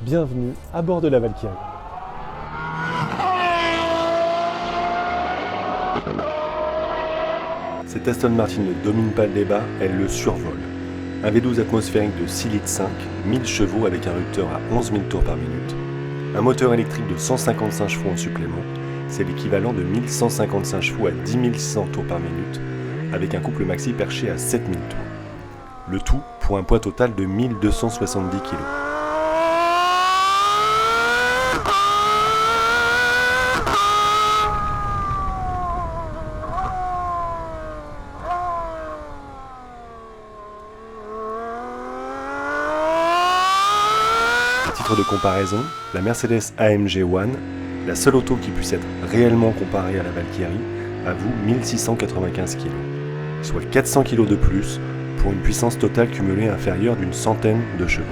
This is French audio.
Bienvenue à bord de la Valkyrie. Cette Aston Martin ne domine pas le débat, elle le survole. Un V12 atmosphérique de 6 litres 5, 1000 chevaux avec un rupteur à 11 000 tours par minute. Un moteur électrique de 155 chevaux en supplément, c'est l'équivalent de 1155 chevaux à 10 600 tours par minute, avec un couple maxi perché à 7000 tours. Le tout pour un poids total de 1270 kg. À titre de comparaison, la Mercedes AMG One, la seule auto qui puisse être réellement comparée à la Valkyrie, avoue 1695 kg, soit 400 kg de plus pour une puissance totale cumulée inférieure d'une centaine de chevaux.